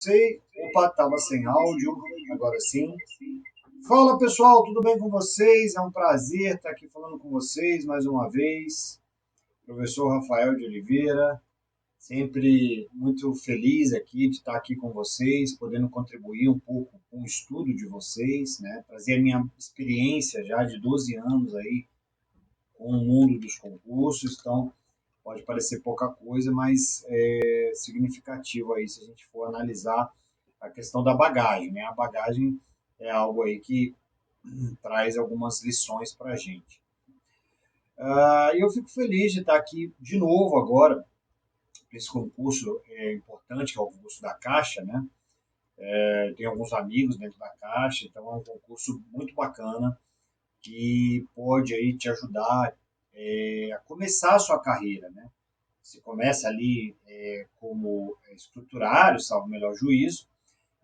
Sei. Opa, estava sem áudio, agora sim. Fala pessoal, tudo bem com vocês? É um prazer estar aqui falando com vocês mais uma vez. Professor Rafael de Oliveira, sempre muito feliz aqui de estar aqui com vocês, podendo contribuir um pouco com o estudo de vocês, né? Trazer a minha experiência já de 12 anos aí com o mundo dos concursos. Então, pode parecer pouca coisa, mas é significativo aí se a gente for analisar a questão da bagagem, né? A bagagem é algo aí que traz algumas lições para a gente. E eu fico feliz de estar aqui de novo agora, esse concurso é importante, que é o concurso da Caixa, né? Tem alguns amigos dentro da Caixa, então é um concurso muito bacana que pode aí te ajudar a começar a sua carreira, né? Você começa ali como escriturário, salvo o melhor juízo,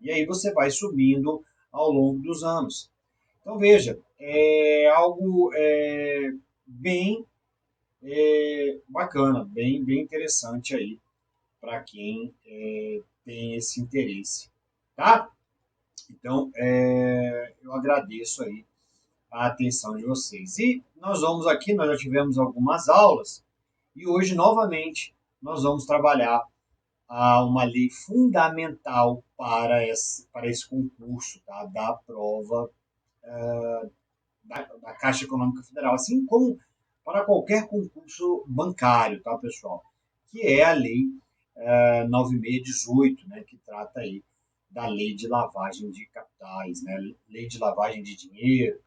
e aí você vai subindo ao longo dos anos. Então, veja, é algo bem bacana, bem interessante aí para quem tem esse interesse, tá? Então, eu agradeço aí a atenção de vocês. E nós vamos aqui, nós já tivemos algumas aulas, e hoje, novamente, nós vamos trabalhar uma lei fundamental para esse concurso, tá? Da prova da Caixa Econômica Federal, assim como para qualquer concurso bancário, tá, pessoal? Que é a Lei 9618, né, que trata aí da Lei de Lavagem de Capitais, né, Lei de Lavagem de Dinheiro.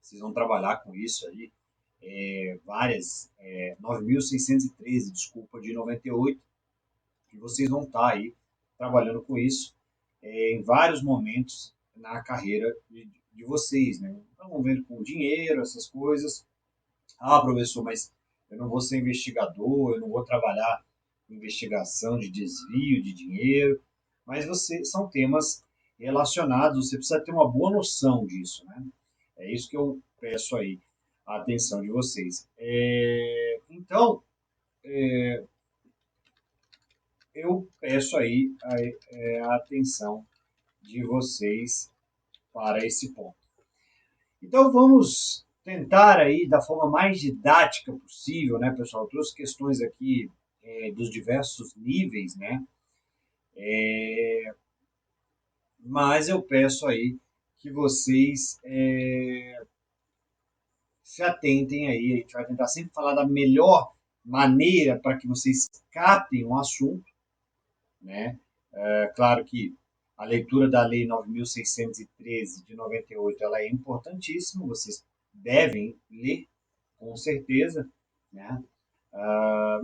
Vocês vão trabalhar com isso aí, várias, 9.613, desculpa, de 98, e vocês vão estar aí trabalhando com isso em vários momentos na carreira de vocês, né? Então, vão vendo com dinheiro, essas coisas. Ah, professor, mas eu não vou ser investigador, eu não vou trabalhar com investigação de desvio de dinheiro, mas são temas relacionados, você precisa ter uma boa noção disso, né? É isso que eu peço aí, a atenção de vocês. Então, eu peço aí a atenção de vocês para esse ponto. Então vamos tentar aí da forma mais didática possível, né, pessoal? Eu trouxe questões aqui dos diversos níveis, né? Mas eu peço aí que vocês se atentem aí. A gente vai tentar sempre falar da melhor maneira para que vocês captem o assunto, né? Claro que a leitura da Lei 9.613 de 98 ela é importantíssima, vocês devem ler, com certeza, né?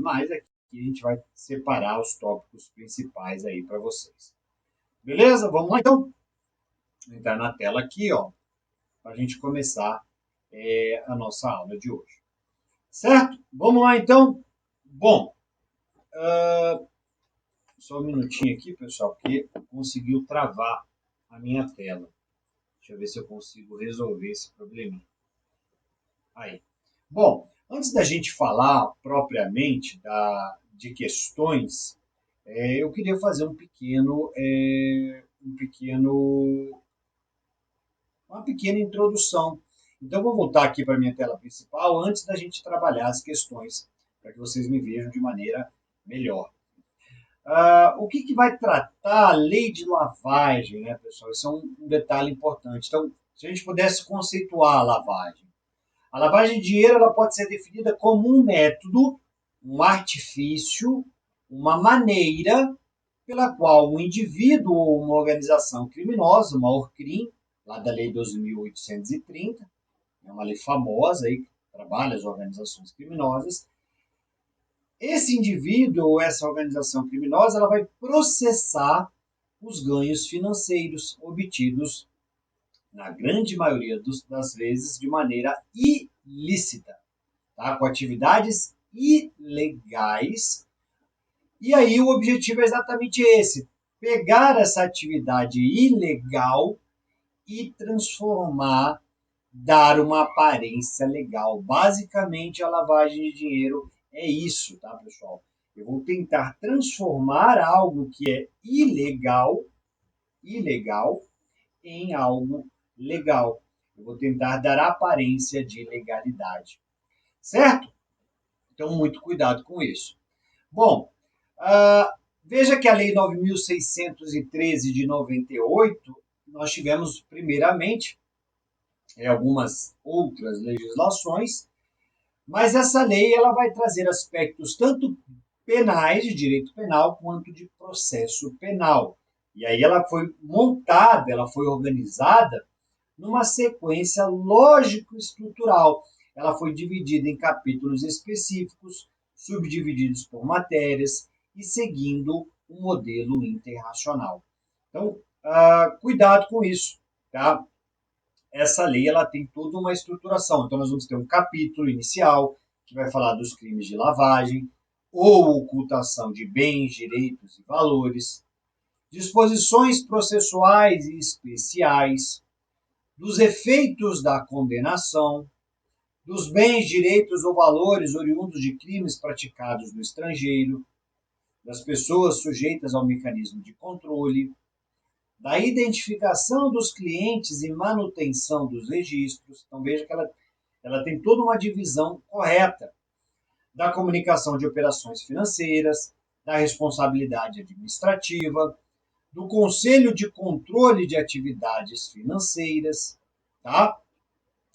Mas aqui a gente vai separar os tópicos principais aí para vocês. Beleza? Vamos lá então? Vou entrar na tela aqui, ó, para a gente começar a nossa aula de hoje. Certo? Vamos lá então? Bom, só um minutinho aqui, pessoal, porque conseguiu travar a minha tela. Deixa eu ver se eu consigo resolver esse probleminha. Aí. Bom, antes da gente falar propriamente de questões, eu queria fazer uma pequena introdução. Então, vou voltar aqui para a minha tela principal antes da gente trabalhar as questões, para que vocês me vejam de maneira melhor. O que vai tratar a lei de lavagem, né, pessoal? Isso é um detalhe importante. Então, se a gente pudesse conceituar a lavagem. A lavagem de dinheiro ela pode ser definida como um método, um artifício, uma maneira pela qual um indivíduo ou uma organização criminosa, uma ORCRIM, lá da Lei 12.830, é uma lei famosa aí, que trabalha as organizações criminosas, esse indivíduo ou essa organização criminosa ela vai processar os ganhos financeiros obtidos, na grande maioria das vezes, de maneira ilícita, tá? Com atividades ilegais. E aí o objetivo é exatamente esse, pegar essa atividade ilegal e transformar, dar uma aparência legal. Basicamente, a lavagem de dinheiro é isso, tá, pessoal? Eu vou tentar transformar algo que é ilegal em algo legal. Eu vou tentar dar aparência de legalidade. Certo? Então, muito cuidado com isso. Bom, veja que a Lei 9.613 de 98, nós tivemos, primeiramente, algumas outras legislações, mas essa lei ela vai trazer aspectos tanto penais, de direito penal, quanto de processo penal. E aí ela foi montada, ela foi organizada numa sequência lógico-estrutural. Ela foi dividida em capítulos específicos, subdivididos por matérias e seguindo um modelo internacional. Então, cuidado com isso, tá? Essa lei ela tem toda uma estruturação. Então, nós vamos ter um capítulo inicial que vai falar dos crimes de lavagem ou ocultação de bens, direitos e valores, disposições processuais e especiais, dos efeitos da condenação, dos bens, direitos ou valores oriundos de crimes praticados no estrangeiro, das pessoas sujeitas ao mecanismo de controle, da identificação dos clientes e manutenção dos registros. Então veja que ela tem toda uma divisão correta da comunicação de operações financeiras, da responsabilidade administrativa, do Conselho de Controle de Atividades Financeiras, tá?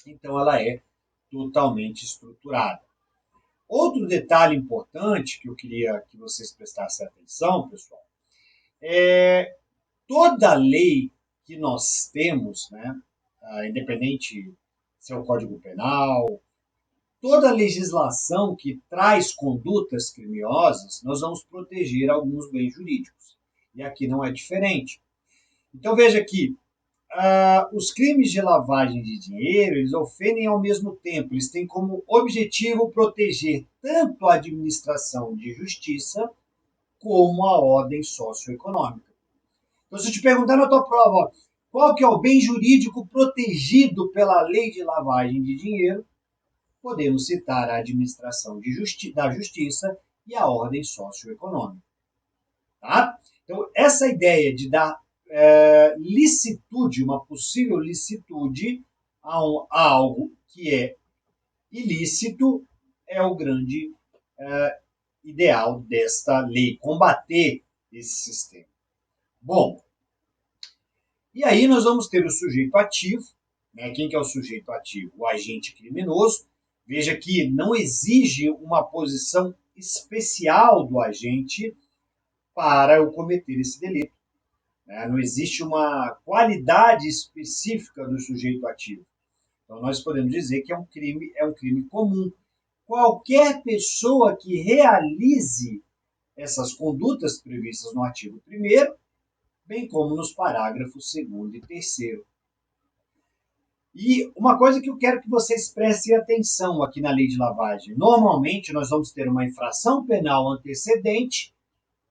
Então ela é totalmente estruturada. Outro detalhe importante que eu queria que vocês prestassem atenção, pessoal, é toda lei que nós temos, né, independente se é o Código Penal, toda legislação que traz condutas criminosas, nós vamos proteger alguns bens jurídicos. E aqui não é diferente. Então veja que os crimes de lavagem de dinheiro, eles ofendem ao mesmo tempo. Eles têm como objetivo proteger tanto a administração de justiça como a ordem socioeconômica. Então, se eu te perguntar na tua prova, qual que é o bem jurídico protegido pela lei de lavagem de dinheiro, podemos citar a administração da justiça e a ordem socioeconômica. Tá? Então, essa ideia de dar licitude, uma possível licitude a algo que é ilícito, é o grande ideal desta lei, combater esse sistema. Bom, e aí nós vamos ter o sujeito ativo, né? Quem que é o sujeito ativo? O agente criminoso. Veja que não exige uma posição especial do agente para eu cometer esse delito. Não existe uma qualidade específica do sujeito ativo. Então, nós podemos dizer que é um crime comum. Qualquer pessoa que realize essas condutas previstas no artigo 1º, bem como nos parágrafos 2º e 3º. E uma coisa que eu quero que vocês prestem atenção aqui na lei de lavagem. Normalmente, nós vamos ter uma infração penal antecedente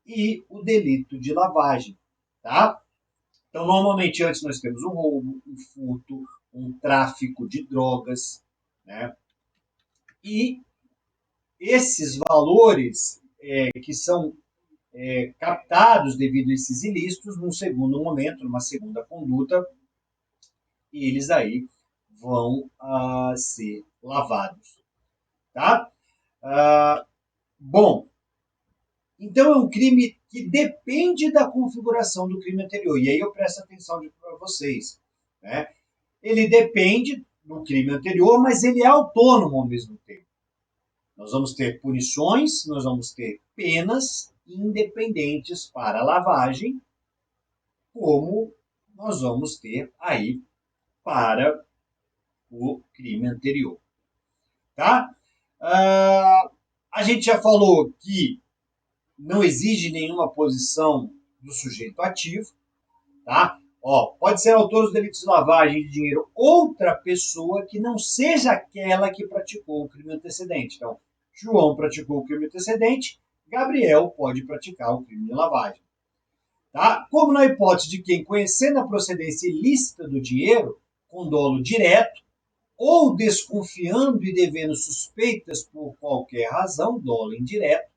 e o delito de lavagem, tá? Então, normalmente, antes nós temos um roubo, um furto, um tráfico de drogas, né? E esses valores que são captados devido a esses ilícitos, num segundo momento, numa segunda conduta, eles aí vão ser lavados, tá? Bom, então é um crime que depende da configuração do crime anterior. E aí eu presto atenção para vocês, né? Ele depende do crime anterior, mas ele é autônomo ao mesmo tempo. Nós vamos ter punições, nós vamos ter penas independentes para a lavagem, como nós vamos ter aí para o crime anterior. Tá? A gente já falou que não exige nenhuma posição do sujeito ativo. Tá? Pode ser autor dos delitos de lavagem de dinheiro outra pessoa que não seja aquela que praticou o crime antecedente. Então, João praticou o crime antecedente, Gabriel pode praticar o crime de lavagem. Tá? Como na hipótese de quem, conhecendo a procedência ilícita do dinheiro, com dolo direto, ou desconfiando e devendo suspeitas por qualquer razão, dolo indireto,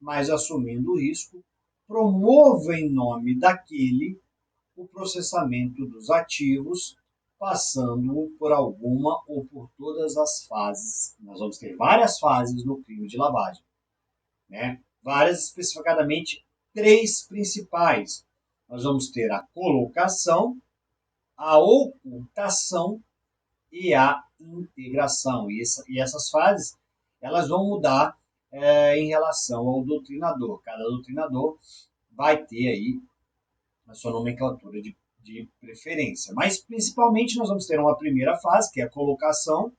mas assumindo o risco, promova em nome daquele o processamento dos ativos, passando por alguma ou por todas as fases. Nós vamos ter várias fases no crime de lavagem, né? Várias, especificadamente três principais. Nós vamos ter a colocação, a ocultação e a integração. E essas fases elas vão mudar em relação ao doutrinador. Cada doutrinador vai ter aí a sua nomenclatura de preferência. Mas, principalmente, nós vamos ter uma primeira fase, que é a colocação.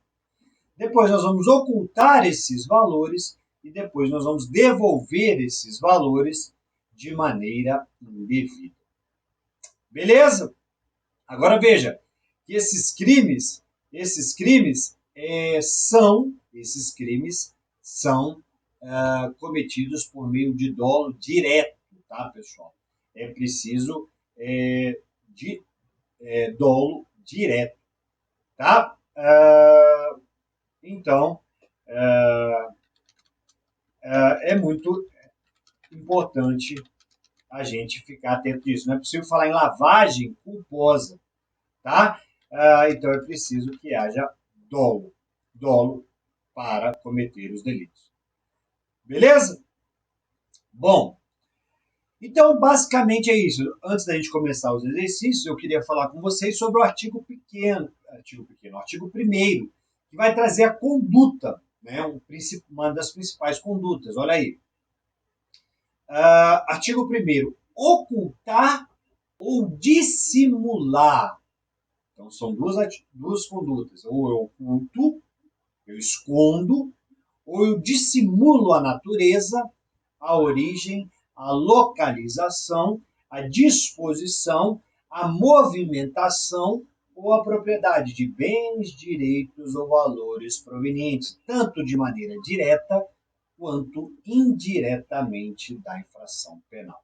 Depois nós vamos ocultar esses valores e depois nós vamos devolver esses valores de maneira indevida. Beleza? Agora veja que esses crimes são cometidos por meio de dolo direto, tá, pessoal? É preciso de dolo direto, tá? Então, é muito importante a gente ficar atento disso. Não é possível falar em lavagem culposa, tá? Então é preciso que haja dolo para cometer os delitos. Beleza? Bom, então basicamente é isso. Antes da gente começar os exercícios, eu queria falar com vocês sobre o artigo 1º, que vai trazer a conduta, né? Uma das principais condutas. Olha aí. Artigo 1º. Ocultar ou dissimular. Então, são duas condutas. Ou eu oculto, eu escondo, ou eu dissimulo a natureza, a origem, a localização, a disposição, a movimentação ou a propriedade de bens, direitos ou valores provenientes, tanto de maneira direta quanto indiretamente da infração penal.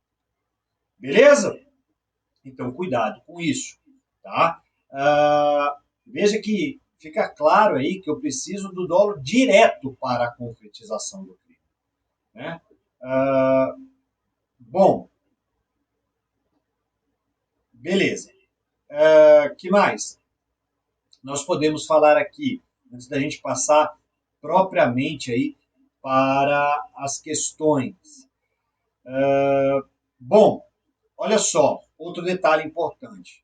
Beleza? Então, cuidado com isso, tá? Veja que fica claro aí que eu preciso do dolo direto para a concretização do crime, né? Bom, beleza. Que mais? Nós podemos falar aqui, antes da gente passar propriamente aí para as questões. Bom, olha só, outro detalhe importante.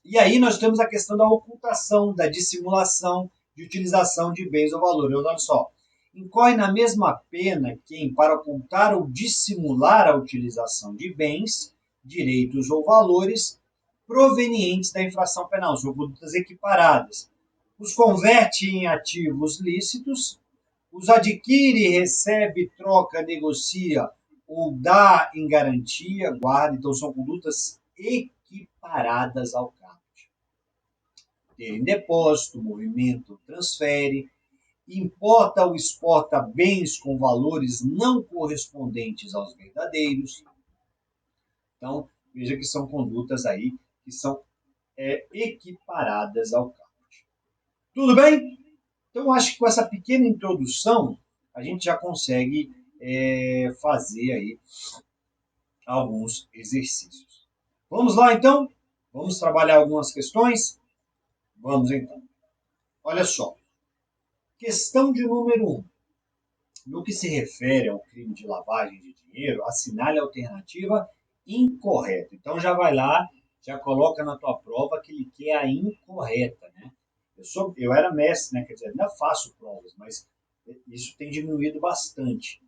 E aí nós temos a questão da ocultação, da dissimulação, de utilização de bens ou valores. Olha só, incorre na mesma pena quem, para ocultar ou dissimular a utilização de bens, direitos ou valores provenientes da infração penal, são condutas equiparadas. Os converte em ativos lícitos, os adquire, recebe, troca, negocia ou dá em garantia, guarda. Então, são condutas equiparadas ao caput. Ter em depósito, movimento, transfere, importa ou exporta bens com valores não correspondentes aos verdadeiros. Então, veja que são condutas aí que são equiparadas ao caput. Tudo bem? Então, acho que com essa pequena introdução, a gente já consegue fazer aí alguns exercícios. Vamos lá, então? Vamos trabalhar algumas questões? Vamos, então. Olha só. Questão de número 1. No que se refere ao crime de lavagem de dinheiro, assinale a alternativa incorreta. Então, já vai lá, já coloca na tua prova que ele quer a incorreta, né? Eu era mestre, né? Quer dizer, ainda faço provas, mas isso tem diminuído bastante.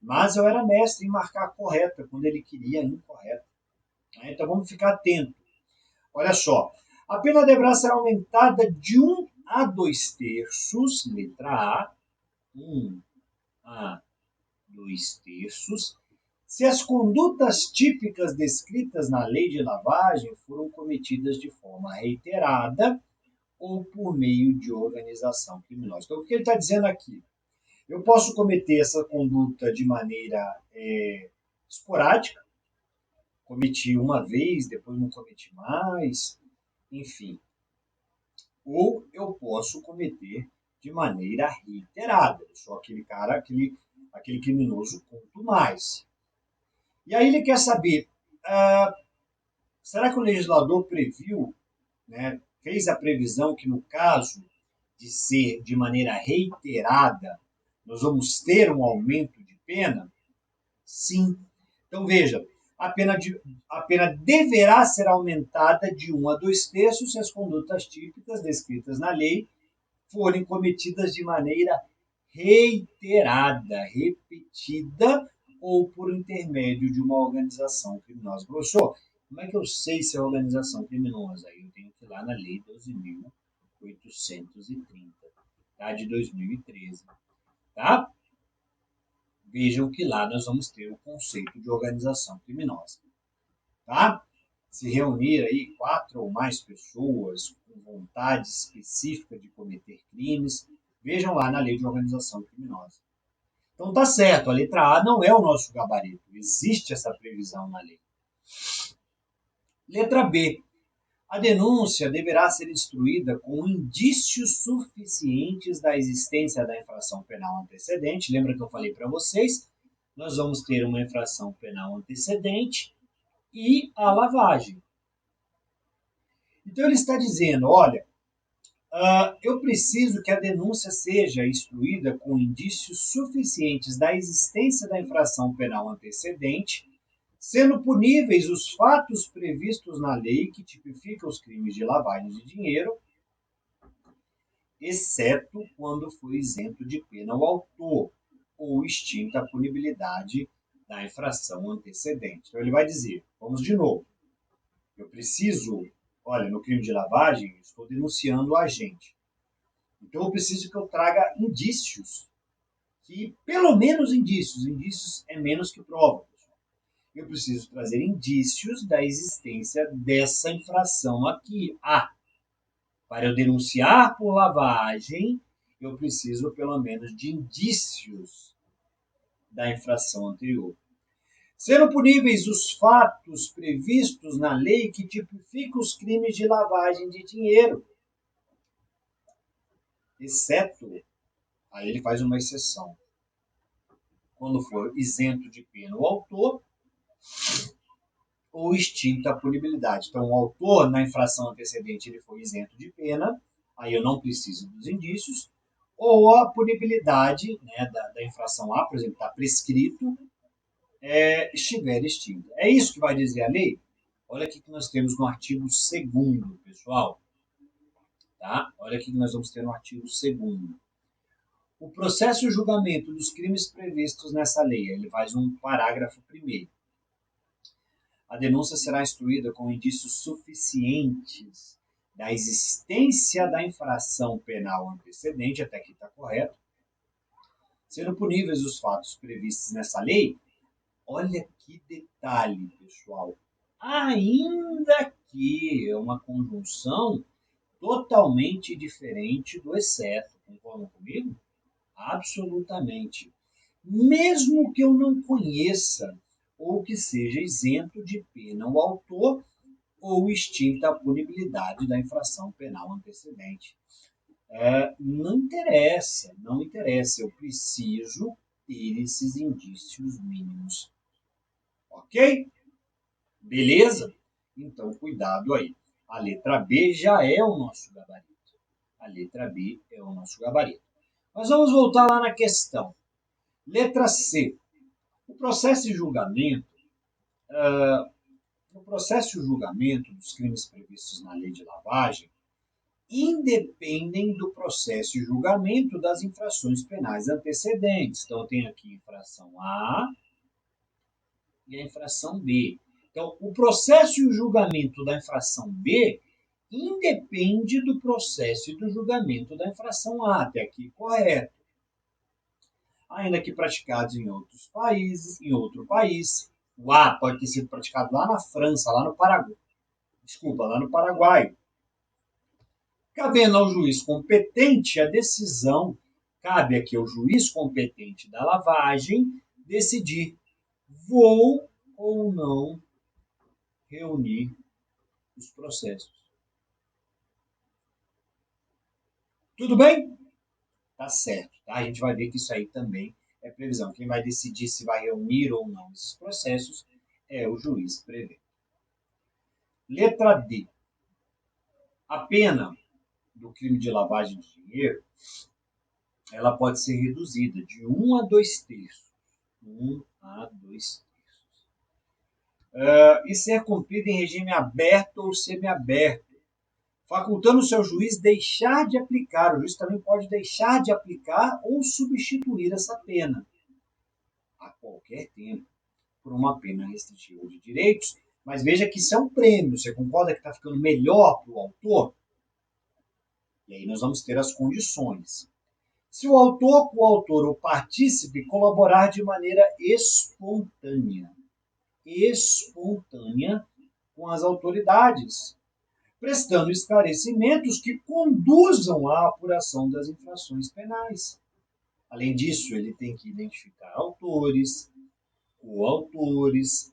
Mas eu era mestre em marcar a correta, quando ele queria a incorreta. Então vamos ficar atento. Olha só, a pena deverá ser aumentada de 1 a 2/3, letra A, 1 a 2/3, se as condutas típicas descritas na lei de lavagem foram cometidas de forma reiterada ou por meio de organização criminosa. Então, o que ele está dizendo aqui? Eu posso cometer essa conduta de maneira esporádica, cometi uma vez, depois não cometi mais, enfim. Ou eu posso cometer de maneira reiterada. Só aquele cara, aquele criminoso quanto mais. E aí ele quer saber, será que o legislador previu, né, fez a previsão que no caso de ser de maneira reiterada, nós vamos ter um aumento de pena? Sim. Então veja, a pena deverá ser aumentada de 1 a 2 terços se as condutas típicas descritas na lei forem cometidas de maneira reiterada, repetida ou por intermédio de uma organização criminosa. Professor, como é que eu sei se é organização criminosa? Aí eu tenho que ir lá na Lei 12.830, tá? De 2013. Tá? Vejam que lá nós vamos ter o conceito de organização criminosa. Tá? Se reunir aí 4 ou mais pessoas com vontade específica de cometer crimes, vejam lá na lei de organização criminosa. Então tá certo, a letra A não é o nosso gabarito, existe essa previsão na lei. Letra B. A denúncia deverá ser instruída com indícios suficientes da existência da infração penal antecedente. Lembra que eu falei para vocês? Nós vamos ter uma infração penal antecedente e a lavagem. Então ele está dizendo, olha, eu preciso que a denúncia seja instruída com indícios suficientes da existência da infração penal antecedente, sendo puníveis os fatos previstos na lei que tipifica os crimes de lavagem de dinheiro, exceto quando for isento de pena o autor ou extinta a punibilidade da infração antecedente. Então ele vai dizer, vamos de novo, eu preciso, olha, no crime de lavagem, estou denunciando o agente. Então eu preciso que eu traga indícios, que pelo menos indícios é menos que prova. Eu preciso trazer indícios da existência dessa infração aqui. Para eu denunciar por lavagem, eu preciso pelo menos de indícios da infração anterior. Sendo puníveis os fatos previstos na lei que tipifica os crimes de lavagem de dinheiro, exceto, aí ele faz uma exceção, quando for isento de pena o autor ou extinta a punibilidade. Então, o autor, na infração antecedente, ele foi isento de pena, aí eu não preciso dos indícios, ou a punibilidade, né, da infração A, por exemplo, está prescrito, estiver extinta. É isso que vai dizer a lei? Olha aqui que nós temos no artigo 2º, pessoal. Tá? Olha aqui que nós vamos ter no artigo 2º. O processo e o julgamento dos crimes previstos nessa lei, ele faz um parágrafo primeiro. A denúncia será instruída com indícios suficientes da existência da infração penal antecedente, até aqui está correto, sendo puníveis os fatos previstos nessa lei. Olha que detalhe, pessoal. Ainda que é uma conjunção totalmente diferente do exceto. Concordam comigo? Absolutamente. Mesmo que eu não conheça ou que seja isento de pena o autor ou extinta a punibilidade da infração penal antecedente. Não interessa, não interessa. Eu preciso ter esses indícios mínimos. Ok? Beleza? Então, cuidado aí. A letra B já é o nosso gabarito. A letra B é o nosso gabarito. Mas vamos voltar lá na questão. Letra C. O processo de julgamento, no processo de julgamento dos crimes previstos na lei de lavagem, independem do processo de julgamento das infrações penais antecedentes. Então, eu tenho aqui a infração A e a infração B. Então, o processo e o julgamento da infração B independe do processo e do julgamento da infração A. Até aqui, correto. Ainda que praticados em outros países, em outro país. O A pode ter sido praticado lá na França, lá no Paraguai. Lá no Paraguai. Cabendo ao juiz competente a decisão, cabe aqui ao juiz competente da lavagem decidir: vou ou não reunir os processos. Tudo bem? tá certo, tá? A gente vai ver que isso aí também é previsão. Quem vai decidir se vai reunir ou não esses processos é o juiz prevento. Letra D. A pena do crime de lavagem de dinheiro, ela pode ser reduzida de 1 a 2 terços. 1 a 2 terços. E ser cumprida em regime aberto ou semiaberto, facultando o seu juiz deixar de aplicar. O juiz também pode deixar de aplicar ou substituir essa pena a qualquer tempo por uma pena restritiva de direitos. Mas veja que isso é um prêmio. Você concorda que está ficando melhor para o autor? E aí nós vamos ter as condições. Se o autor, coautor ou partícipe colaborar de maneira espontânea com as autoridades, prestando esclarecimentos que conduzam à apuração das infrações penais. Além disso, ele tem que identificar autores, coautores,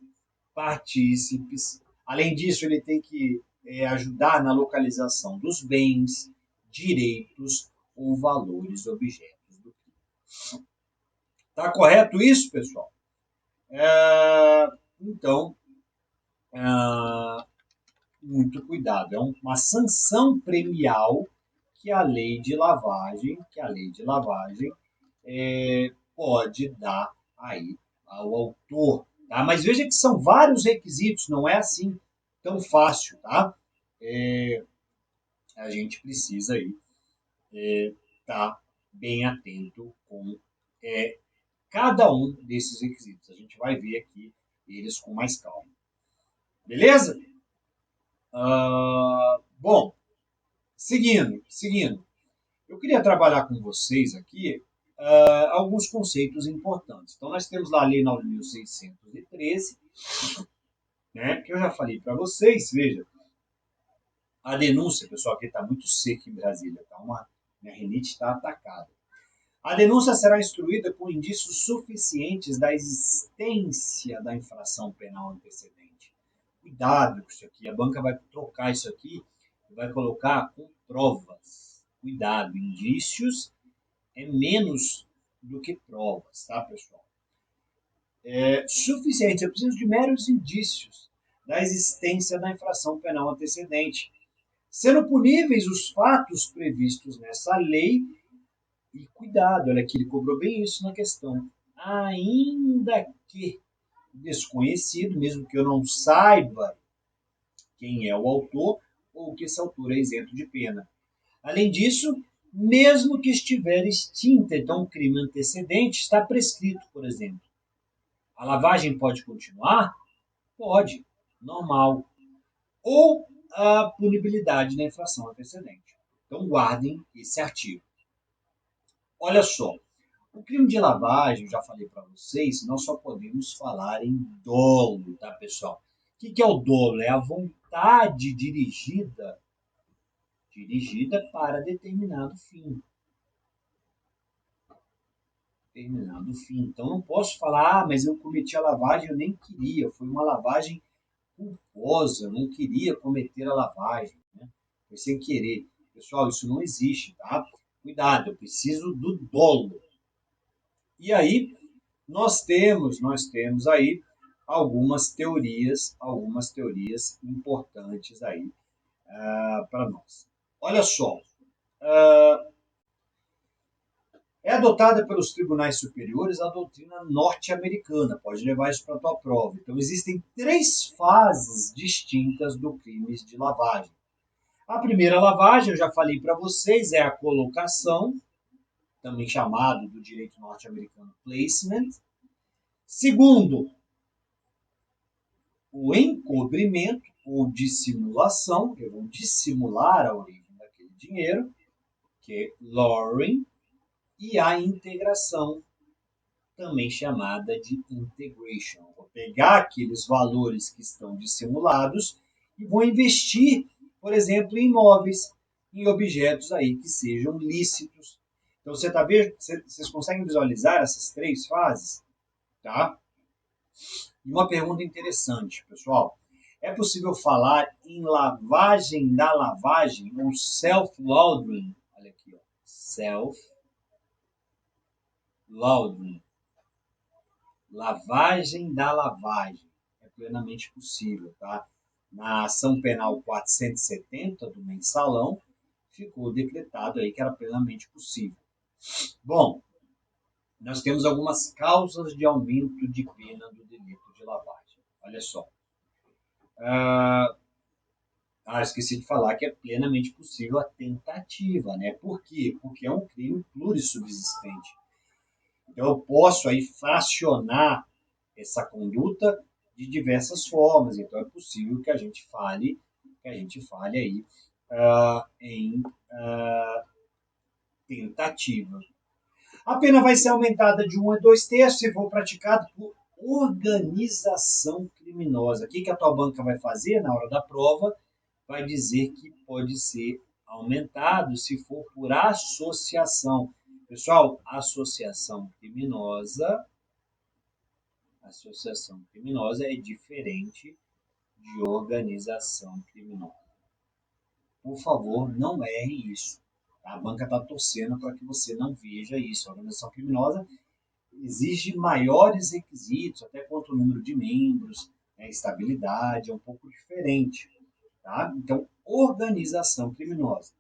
partícipes. Além disso, ele tem que ajudar na localização dos bens, direitos ou valores objetos do crime. Está correto isso, pessoal? Então, muito cuidado. É uma sanção premial que a lei de lavagem, pode dar aí ao autor. Tá? Mas veja que são vários requisitos, não é assim tão fácil, tá? A gente precisa aí estar bem atento com cada um desses requisitos. A gente vai ver aqui eles com mais calma. Beleza? Bom, seguindo. Eu queria trabalhar com vocês aqui alguns conceitos importantes. Então, nós temos lá a Lei 9.613, né, que eu já falei para vocês. Veja, a denúncia, pessoal, aqui está muito seco em Brasília, minha rinite está atacada. A denúncia será instruída com indícios suficientes da existência da infração penal antecedente. Cuidado com isso aqui, a banca vai trocar isso aqui e vai colocar com provas. Cuidado, indícios é menos do que provas, tá, pessoal? Suficiente, eu preciso de meros indícios da existência da infração penal antecedente, sendo puníveis os fatos previstos nessa lei. E cuidado, olha aqui, ele cobrou bem isso na questão. Ainda que desconhecido, mesmo que eu não saiba quem é o autor ou que esse autor é isento de pena. Além disso, mesmo que estiver extinta, então o crime antecedente está prescrito, por exemplo. A lavagem pode continuar? Pode, normal. Ou a punibilidade da infração antecedente. Então guardem esse artigo. Olha só, o crime de lavagem, já falei para vocês, nós só podemos falar em dolo, tá, pessoal? O que é o dolo? É a vontade dirigida para determinado fim. Então, não posso falar, mas eu cometi a lavagem, eu nem queria, foi uma lavagem culposa, eu não queria cometer a lavagem, né? Foi sem querer. Pessoal, isso não existe, tá? Cuidado, eu preciso do dolo. E aí, nós temos aí algumas teorias importantes aí para nós. Olha só, é adotada pelos tribunais superiores a doutrina norte-americana, pode levar isso para a tua prova. Então, existem 3 fases distintas do crime de lavagem. A primeira lavagem, eu já falei para vocês, é a colocação, também chamado do direito norte-americano placement. Segundo, o encobrimento ou dissimulação, eu vou dissimular a origem daquele dinheiro, que é lowering, e a integração, também chamada de integration. Vou pegar aqueles valores que estão dissimulados e vou investir, por exemplo, em imóveis, em objetos aí que sejam lícitos. Então, vocês conseguem visualizar essas 3 fases? Tá? E uma pergunta interessante, pessoal. É possível falar em lavagem da lavagem ou self-laundering? Olha aqui, ó. Self-laundering. laundry, lavagem da lavagem, é plenamente possível, tá? Na ação penal 470 do mensalão, ficou decretado aí que era plenamente possível. Bom, nós temos algumas causas de aumento de pena do delito de lavagem. Olha só. Esqueci de falar que é plenamente possível a tentativa, né? Por quê? Porque é um crime plurissubsistente. Então, eu posso aí fracionar essa conduta de diversas formas. Então, é possível que a gente fale aí em tentativa. A pena vai ser aumentada de 1 a 2 terços se for praticado por organização criminosa. O que a tua banca vai fazer na hora da prova? Vai dizer que pode ser aumentado se for por associação. Pessoal, associação criminosa é diferente de organização criminosa. Por favor, não erre isso. A banca está torcendo para que você não veja isso. A organização criminosa exige maiores requisitos, até quanto o número de membros, estabilidade, é um pouco diferente. Tá? Então, organização criminosa.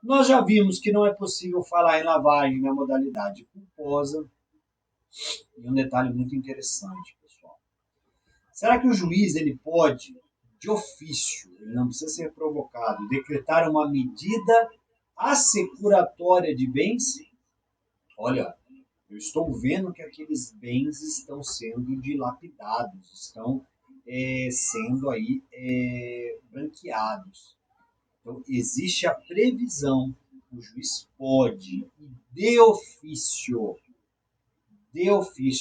Nós já vimos que não é possível falar em lavagem na modalidade culposa. E um detalhe muito interessante, pessoal. Será que o juiz ele pode, de ofício, ele não precisa ser provocado, decretar uma medida assecuratória de bens? Olha, eu estou vendo que aqueles bens estão sendo dilapidados, estão sendo aí branqueados. Então, existe a previsão, o juiz pode, de ofício,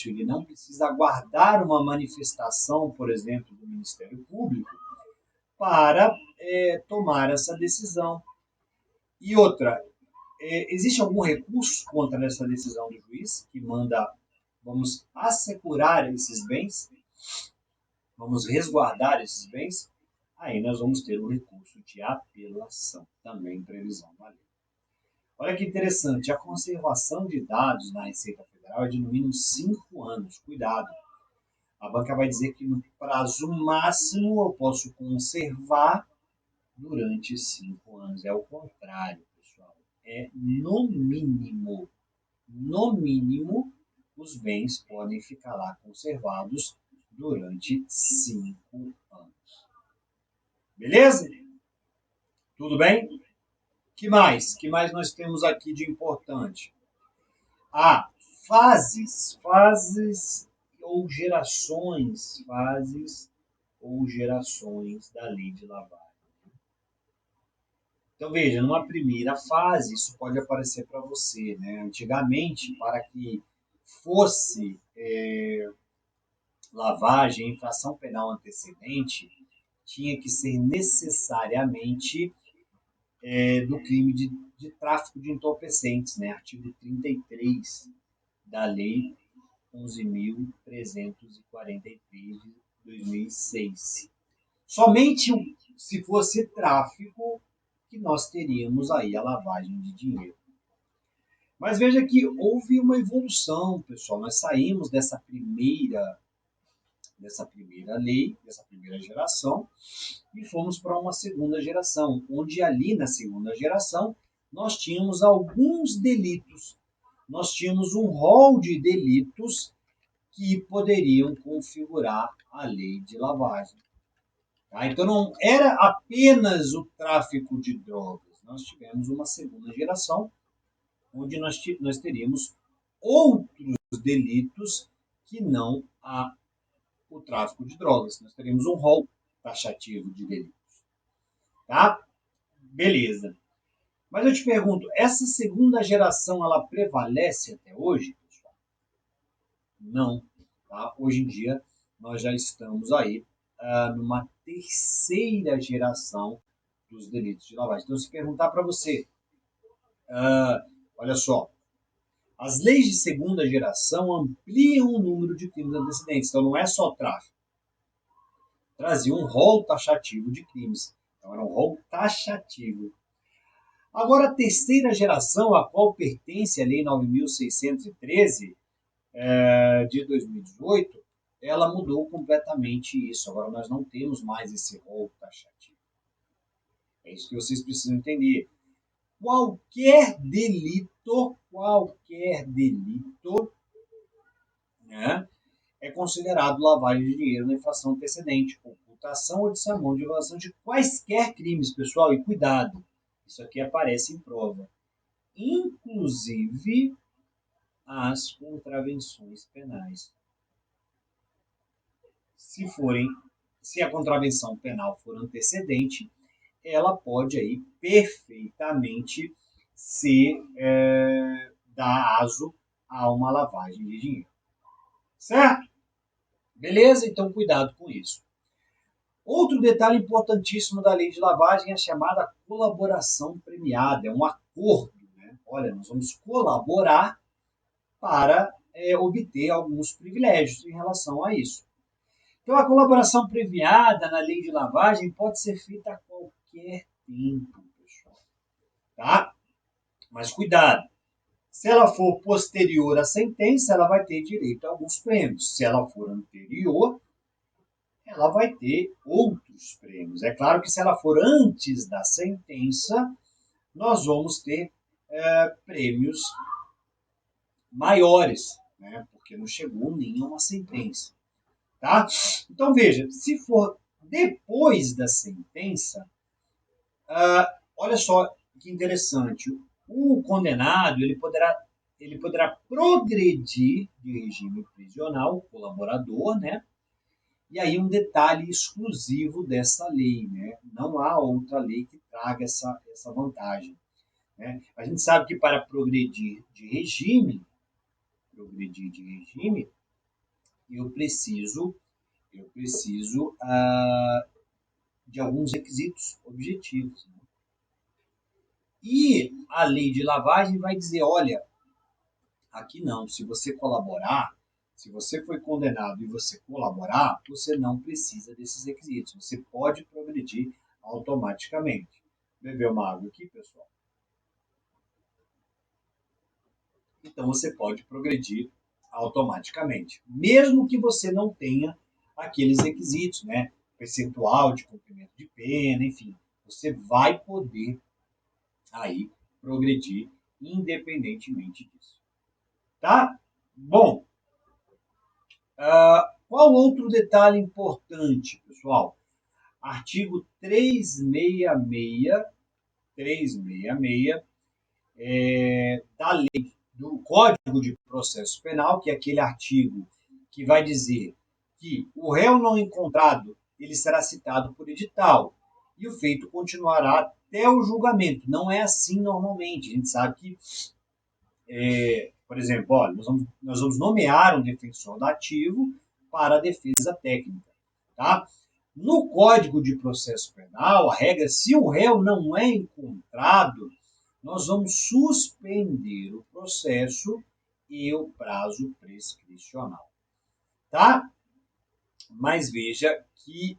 ele não precisa aguardar uma manifestação, por exemplo, do Ministério Público, para tomar essa decisão. E outra, existe algum recurso contra essa decisão do juiz que manda, vamos assegurar esses bens, vamos resguardar esses bens? Aí nós vamos ter um recurso de apelação, também previsão da lei. Olha que interessante, a conservação de dados na Receita Federal é de no mínimo 5 anos. Cuidado, a banca vai dizer que no prazo máximo eu posso conservar durante 5 anos. É o contrário, pessoal. É no mínimo, os bens podem ficar lá conservados durante 5 anos. Beleza? Tudo bem? Que mais? Que mais nós temos aqui de importante? Fases ou gerações da lei de lavagem. Então veja, numa primeira fase, isso pode aparecer para você, né? Antigamente, para que fosse lavagem, infração penal antecedente, tinha que ser necessariamente do crime de tráfico de entorpecentes, né? Artigo 33 da Lei 11.343 de 2006. Somente se fosse tráfico que nós teríamos aí a lavagem de dinheiro. Mas veja que houve uma evolução, pessoal. Nós saímos dessa primeira lei, dessa primeira geração, e fomos para uma segunda geração, onde ali na segunda geração nós tínhamos alguns delitos, nós tínhamos um rol de delitos que poderiam configurar a lei de lavagem. Tá? Então não era apenas o tráfico de drogas, nós tivemos uma segunda geração, onde nós teríamos outros delitos que não o tráfico de drogas. Nós teríamos um rol taxativo de delitos. Tá? Beleza. Mas eu te pergunto, essa segunda geração, ela prevalece até hoje, pessoal? Não. Tá? Hoje em dia, nós já estamos aí numa terceira geração dos delitos de lavagem. Então, se perguntar para você, olha só, as leis de segunda geração ampliam o número de crimes antecedentes. Então, não é só tráfico. Trazia um rol taxativo de crimes. Então, era um rol taxativo. Agora, a terceira geração, a qual pertence a Lei 9.613, de 2018, ela mudou completamente isso. Agora nós não temos mais esse rol taxativo. É isso que vocês precisam entender. Qualquer delito, né, é considerado lavagem de dinheiro na infração antecedente, ocultação ou dissolução de violação de quaisquer crimes, pessoal, e cuidado, isso aqui aparece em prova, inclusive as contravenções penais. Se a contravenção penal for antecedente, ela pode aí perfeitamente dar aso a uma lavagem de dinheiro. Certo? Beleza? Então, cuidado com isso. Outro detalhe importantíssimo da lei de lavagem é a chamada colaboração premiada. É um acordo, né? Olha, nós vamos colaborar para obter alguns privilégios em relação a isso. Então, a colaboração premiada na lei de lavagem pode ser feita a qualquer tempo, pessoal. Tá? Mas cuidado. Se ela for posterior à sentença, ela vai ter direito a alguns prêmios. Se ela for anterior, ela vai ter outros prêmios. É claro que se ela for antes da sentença, nós vamos ter prêmios maiores, né? Porque não chegou nenhuma sentença. Tá? Então veja, se for depois da sentença, olha só que interessante, o condenado ele poderá progredir de regime prisional, colaborador, né? E aí um detalhe exclusivo dessa lei, né? Não há outra lei que traga essa vantagem. Né? A gente sabe que para progredir de regime, eu preciso de alguns requisitos objetivos. Né? E a lei de lavagem vai dizer, olha, aqui não, se você colaborar, se você foi condenado e você colaborar, você não precisa desses requisitos. Você pode progredir automaticamente. Beber uma água aqui, pessoal. Então você pode progredir automaticamente, mesmo que você não tenha aqueles requisitos, né? Percentual de cumprimento de pena, enfim, você vai poder aí progredir independentemente disso. Tá? Bom, qual outro detalhe importante, pessoal? Artigo 366 da lei do Código de Processo Penal, que é aquele artigo que vai dizer que o réu não encontrado ele será citado por edital e o feito continuará até o julgamento. Não é assim normalmente. A gente sabe que, por exemplo, olha, nós vamos nomear um defensor dativo para a defesa técnica. Tá? No Código de Processo Penal, a regra é se o réu não é encontrado, nós vamos suspender o processo e o prazo prescricional. Tá? Mas veja que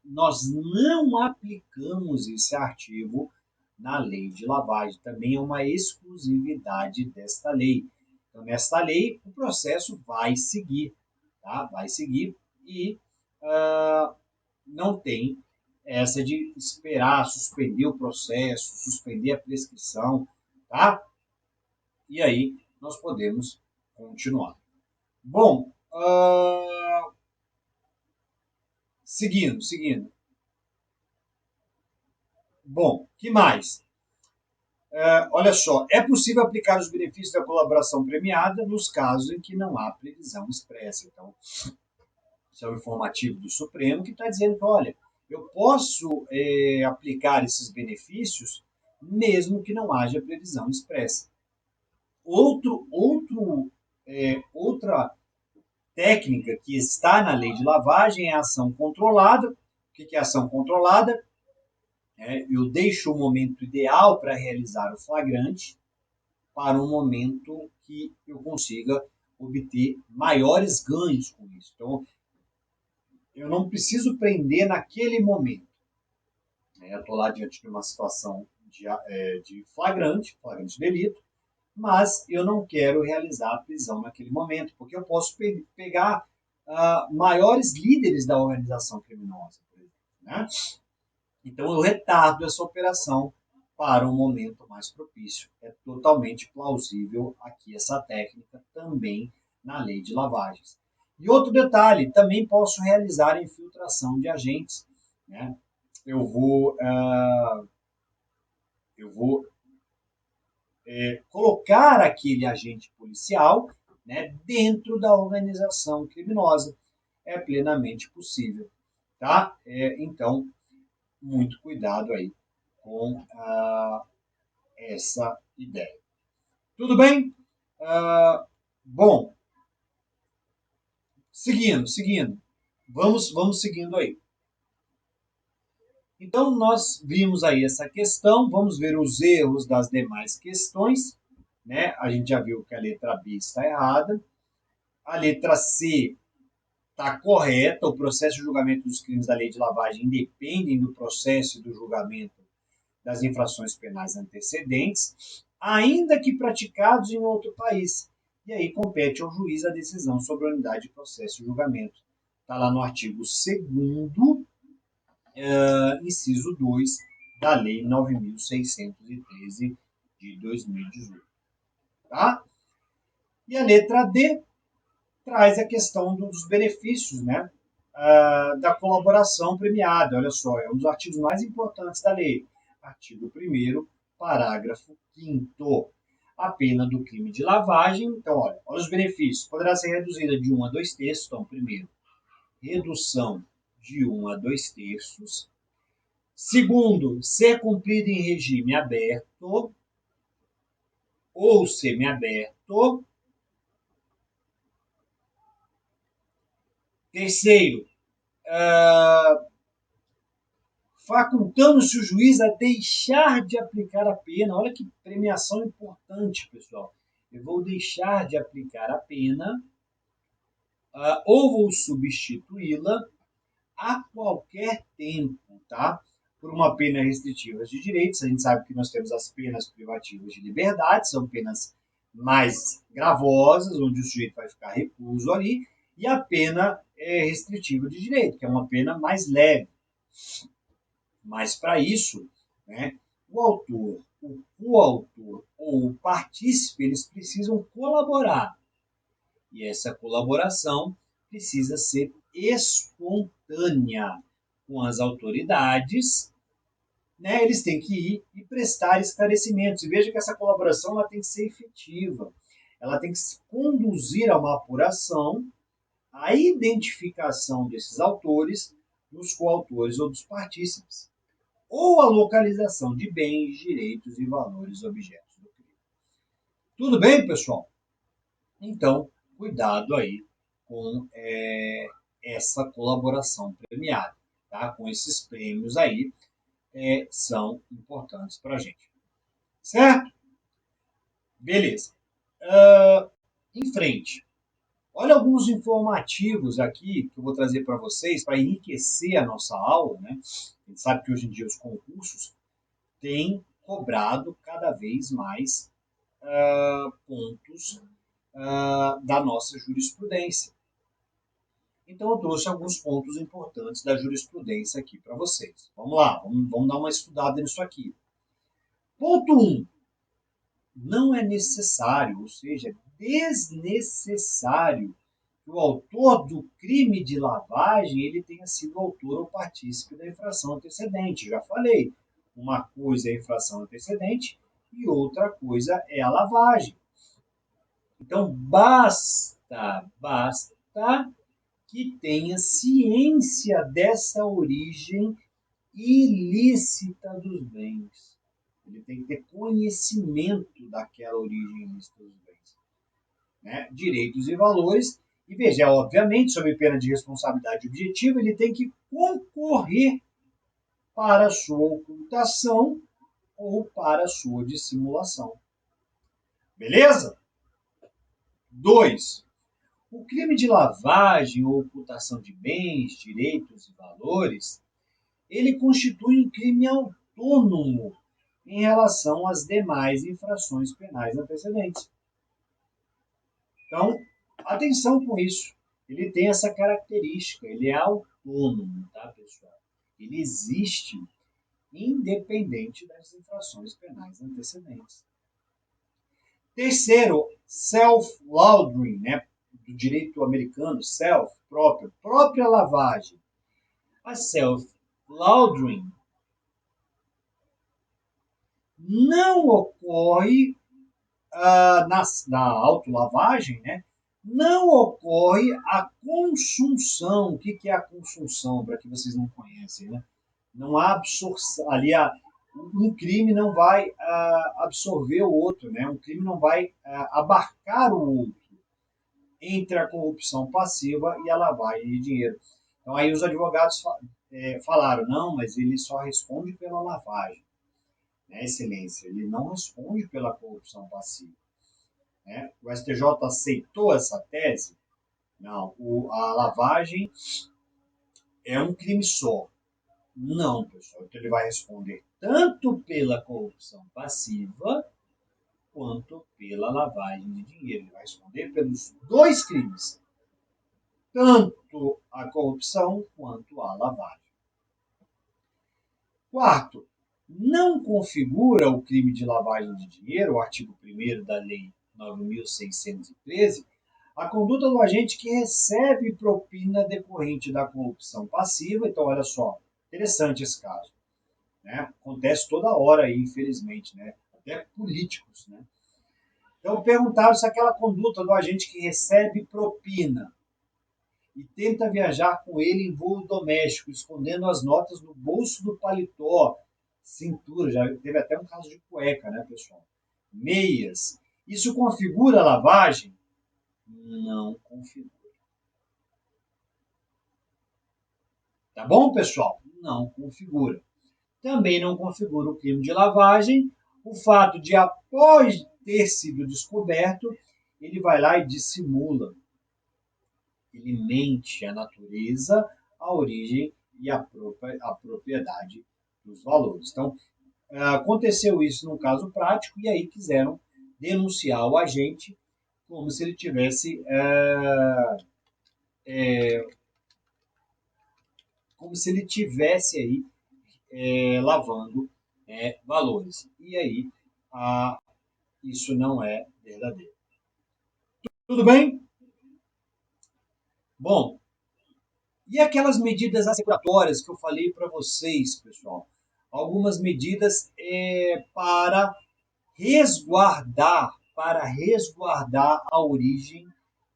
nós não aplicamos esse artigo na lei de lavagem. Também é uma exclusividade desta lei. Então, nesta lei, o processo vai seguir. Tá? Vai seguir e não tem essa de esperar, suspender o processo, suspender a prescrição, tá? E aí nós podemos continuar. Bom, seguindo. Bom, que mais? Olha só, é possível aplicar os benefícios da colaboração premiada nos casos em que não há previsão expressa. Então, isso é o informativo do Supremo que está dizendo que, olha, eu posso aplicar esses benefícios mesmo que não haja previsão expressa. Outra técnica que está na lei de lavagem é a ação controlada. O que é ação controlada? Eu deixo o momento ideal para realizar o flagrante para um momento que eu consiga obter maiores ganhos com isso. Então, eu não preciso prender naquele momento. Eu estou lá diante de uma situação de flagrante delito, mas eu não quero realizar a prisão naquele momento, porque eu posso pegar maiores líderes da organização criminosa, por exemplo, né? Então, eu retardo essa operação para um momento mais propício. É totalmente plausível aqui essa técnica também na lei de lavagens. E outro detalhe, também posso realizar infiltração de agentes, né? Eu vou, colocar aquele agente policial, né, dentro da organização criminosa. É plenamente possível, tá? Então, muito cuidado aí com essa ideia. Tudo bem? Bom, seguindo. Vamos seguindo aí. Então, nós vimos aí essa questão, vamos ver os erros das demais questões, né? A gente já viu que a letra B está errada, a letra C está correta, o processo de julgamento dos crimes da lei de lavagem independem do processo e do julgamento das infrações penais antecedentes, ainda que praticados em outro país. E aí compete ao juiz a decisão sobre a unidade de processo e julgamento. Está lá no artigo 2º, inciso 2, da Lei 9.613 de 2018. Tá? E a letra D traz a questão dos benefícios, né? Da colaboração premiada. Olha só, é um dos artigos mais importantes da lei. Artigo 1º, parágrafo 5º. A pena do crime de lavagem, então, olha os benefícios. Poderá ser reduzida de 1 a 2 terços. Então, primeiro, redução de 1 a 2 terços. Segundo, ser cumprida em regime aberto ou semiaberto. Terceiro, facultando-se o juiz a deixar de aplicar a pena. Olha que premiação importante, pessoal. Eu vou deixar de aplicar a pena ou vou substituí-la a qualquer tempo, tá? Por uma pena restritiva de direitos. A gente sabe que nós temos as penas privativas de liberdade, são penas mais gravosas, onde o sujeito vai ficar recluso ali, e a pena restritiva de direito, que é uma pena mais leve. Mas para isso, né, o autor, o coautor ou o partícipe, eles precisam colaborar. E essa colaboração precisa ser espontânea com as autoridades, né? Eles têm que ir e prestar esclarecimentos. E veja que essa colaboração ela tem que ser efetiva. Ela tem que conduzir a uma apuração, a identificação desses autores, dos coautores ou dos partícipes, ou a localização de bens, direitos e valores objetos do crime. Tudo bem, pessoal? Então, cuidado aí com essa colaboração premiada, tá? Com esses prêmios aí, são importantes para a gente. Certo? Beleza. Em frente. Olha alguns informativos aqui que eu vou trazer para vocês para enriquecer a nossa aula, né? A gente sabe que hoje em dia os concursos têm cobrado cada vez mais pontos da nossa jurisprudência. Então, eu trouxe alguns pontos importantes da jurisprudência aqui para vocês. Vamos lá, vamos dar uma estudada nisso aqui. Ponto 1. Não é necessário, ou seja, desnecessário, que o autor do crime de lavagem ele tenha sido autor ou partícipe da infração antecedente. Já falei, uma coisa é a infração antecedente e outra coisa é a lavagem. Então, basta que tenha ciência dessa origem ilícita dos bens. Ele tem que ter conhecimento daquela origem ilícita dos bens. Né? Direitos e valores. E veja, obviamente, sob pena de responsabilidade objetiva, ele tem que concorrer para a sua ocultação ou para a sua dissimulação. Beleza? 2. O crime de lavagem ou ocultação de bens, direitos e valores, ele constitui um crime autônomo em relação às demais infrações penais antecedentes. Então, atenção com isso. Ele tem essa característica, ele é autônomo, tá, pessoal? Ele existe independente das infrações penais antecedentes. Terceiro, self-laundering, né? Do direito americano, self, próprio, própria lavagem. A self-laundering não ocorre na autolavagem, né? Não ocorre a consunção. O que é a consunção, para que vocês não conhecem, né? Não há absorção, ali um crime não vai absorver o outro, né? Um crime não vai abarcar o outro entre a corrupção passiva e a lavagem de dinheiro. Então aí os advogados falaram, não, mas ele só responde pela lavagem, né, excelência? Ele não responde pela corrupção passiva. Né? O STJ aceitou essa tese? Não, a lavagem é um crime só. Não, pessoal. Então ele vai responder tanto pela corrupção passiva quanto pela lavagem de dinheiro. Ele vai responder pelos dois crimes, tanto a corrupção quanto a lavagem. Quarto, não configura o crime de lavagem de dinheiro, o artigo 1º da Lei 9.613, a conduta do agente que recebe propina decorrente da corrupção passiva. Então, olha só, interessante esse caso. Né? Acontece toda hora aí, infelizmente, né? Até políticos. Né? Então, perguntaram se aquela conduta do agente que recebe propina e tenta viajar com ele em voo doméstico, escondendo as notas no bolso do paletó, cintura, já teve até um caso de cueca, né, pessoal? Meias. Isso configura lavagem? Não configura. Tá bom, pessoal? Não configura. Também não configura o crime de lavagem o fato de, após ter sido descoberto, ele vai lá e dissimula. Ele mente a natureza, a origem e a propriedade dos valores. Então, aconteceu isso no caso prático e aí quiseram denunciar o agente como se ele tivesse aí lavando valores. E aí isso não é verdadeiro. Tudo bem? Bom, e aquelas medidas assecuratórias que eu falei para vocês, pessoal? Algumas medidas para resguardar a origem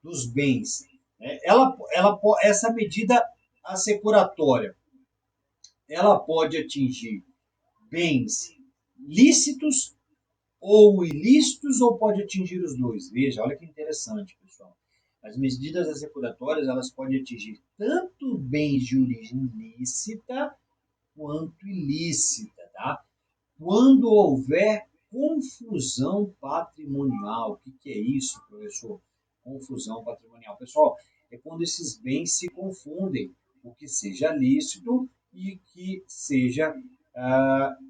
dos bens. Essa medida assecuratória, ela pode atingir bens lícitos ou ilícitos, ou pode atingir os dois. Veja, olha que interessante, pessoal. As medidas assecuratórias, elas podem atingir tanto bens de origem lícita quanto ilícita, tá? Quando houver confusão patrimonial. O que é isso, professor? Confusão patrimonial. Pessoal, é quando esses bens se confundem, o que seja lícito e que seja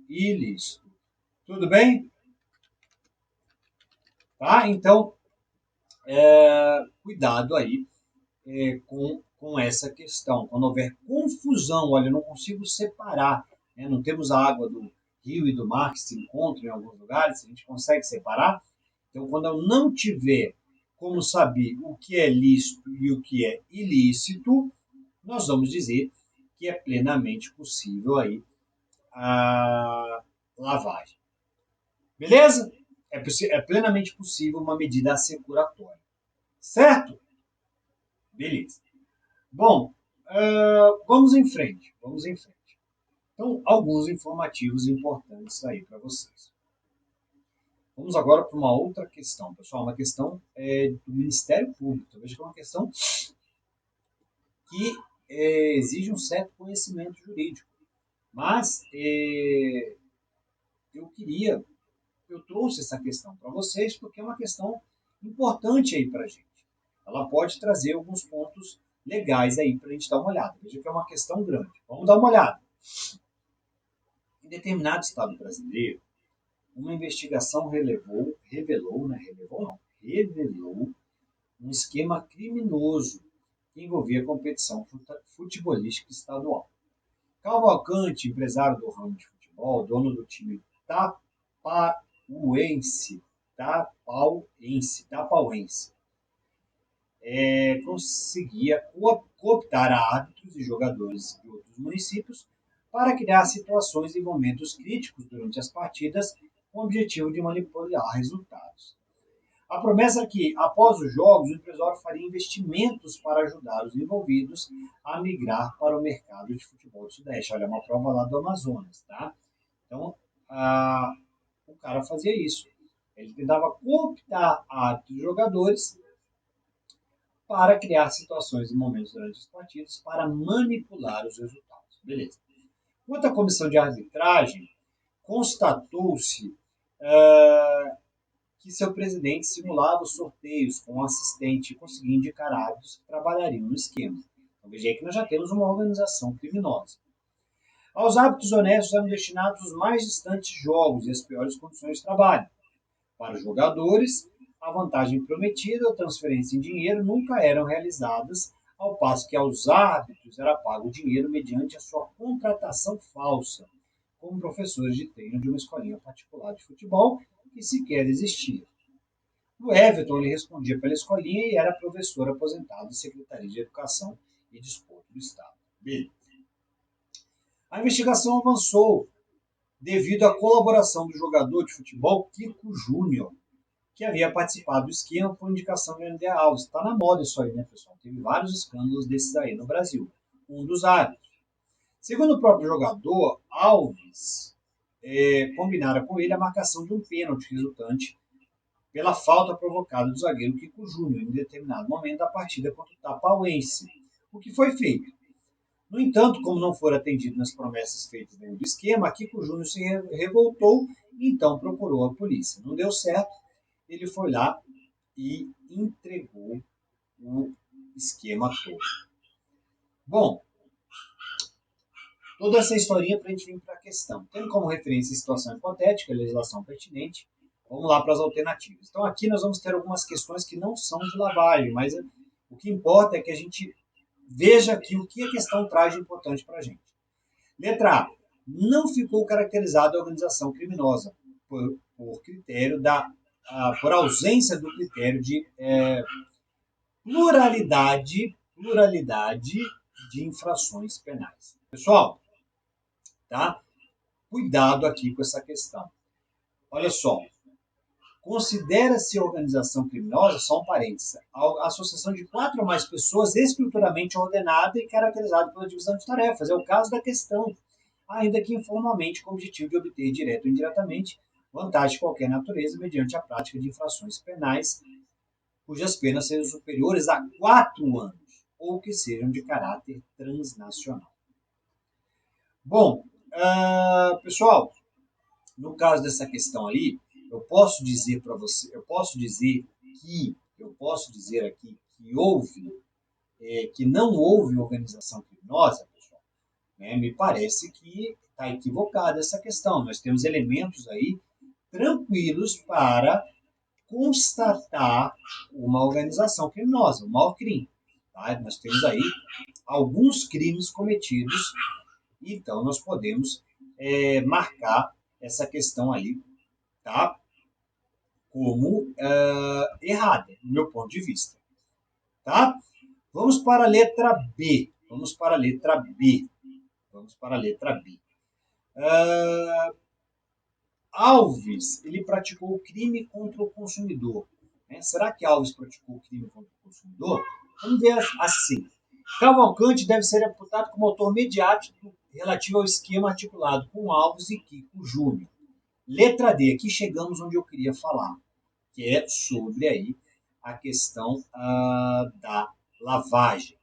ilícito. Tudo bem? Tá? Então, cuidado aí com essa questão. Quando houver confusão, olha, eu não consigo separar, né? Não temos a água do rio e do mar que se encontram em alguns lugares, a gente consegue separar. Então, quando eu não tiver como saber o que é lícito e o que é ilícito, nós vamos dizer que é plenamente possível aí a lavagem. Beleza? É plenamente possível uma medida assecuratória. Certo? Beleza. Bom, vamos em frente. Então, alguns informativos importantes aí para vocês. Vamos agora para uma outra questão, pessoal. Uma questão do Ministério Público. Eu vejo que é uma questão que exige um certo conhecimento jurídico. Mas eu trouxe essa questão para vocês porque é uma questão importante aí para a gente. Ela pode trazer alguns pontos legais aí para a gente dar uma olhada. Veja que é uma questão grande. Vamos dar uma olhada. Em determinado estado brasileiro, uma investigação revelou um esquema criminoso que envolvia a competição futebolística estadual. Cavalcante, empresário do ramo de futebol, dono do time Tapauense, conseguia cooptar árbitros e jogadores de outros municípios para criar situações e momentos críticos durante as partidas com o objetivo de manipular resultados. A promessa é que, após os jogos, o empresário faria investimentos para ajudar os envolvidos a migrar para o mercado de futebol do Sudeste. Olha, uma prova lá do Amazonas, tá? Então, o cara fazia isso. Ele tentava cooptar árbitros e jogadores para criar situações e momentos durante as partidas para manipular os resultados. Beleza. Quanto à comissão de arbitragem, constatou-se que seu presidente simulava os sorteios com um assistente e conseguia indicar árbitros que trabalhariam no esquema. Então veja aí que nós já temos uma organização criminosa. Aos árbitros honestos eram destinados os mais distantes jogos e as piores condições de trabalho. Para os jogadores, a vantagem prometida ou transferência em dinheiro nunca eram realizadas, ao passo que aos árbitros era pago o dinheiro mediante a sua contratação falsa, como professores de treino de uma escolinha particular de futebol que sequer existia. O Everton ele respondia pela escolinha e era professor aposentado da Secretaria de Educação e Desporto do Estado. Bem, a investigação avançou devido à colaboração do jogador de futebol Kiko Júnior, que havia participado do esquema por indicação de André Alves. Está na moda isso aí, né, pessoal? Teve vários escândalos desses aí no Brasil. Um dos árbitros. Segundo o próprio jogador, Alves combinara com ele a marcação de um pênalti resultante pela falta provocada do zagueiro Kiko Júnior em determinado momento da partida contra o Tapauense, o que foi feito. No entanto, como não foram atendidos nas promessas feitas dentro do esquema, Kiko Júnior se revoltou e então procurou a polícia. Não deu certo, ele foi lá e entregou o esquema todo. Bom, toda essa historinha para a gente vir para a questão. Tendo como referência a situação hipotética, a legislação pertinente, vamos lá para as alternativas. Então aqui nós vamos ter algumas questões que não são de lavagem, mas o que importa é que a gente veja aqui o que a questão traz de importante para a gente. Letra A. Não ficou caracterizada a organização criminosa por critério por ausência do critério de pluralidade de infrações penais. Pessoal, tá? Cuidado aqui com essa questão. Olha só, considera-se organização criminosa, só um parênteses, a associação de 4 ou mais pessoas estruturalmente ordenada e caracterizada pela divisão de tarefas. É o caso da questão, ainda que informalmente com o objetivo de obter, direto ou indiretamente, vantagem de qualquer natureza mediante a prática de infrações penais cujas penas sejam superiores a 4 anos ou que sejam de caráter transnacional. Bom, pessoal, no caso dessa questão aí, eu posso dizer aqui que que não houve organização criminosa, pessoal, né? Me parece que está equivocada essa questão. Nós temos elementos aí tranquilos para constatar uma organização criminosa, um maior crime. Tá? Nós temos aí alguns crimes cometidos, então nós podemos marcar essa questão aí, tá? Como errada, do meu ponto de vista. Tá? Vamos para a letra B. Alves, ele praticou crime contra o consumidor. Né? Será que Alves praticou crime contra o consumidor? Vamos ver assim. Cavalcante deve ser reputado como autor mediático relativo ao esquema articulado com Alves e Kiko Júnior. Letra D, aqui chegamos onde eu queria falar, que é sobre aí a questão da lavagem.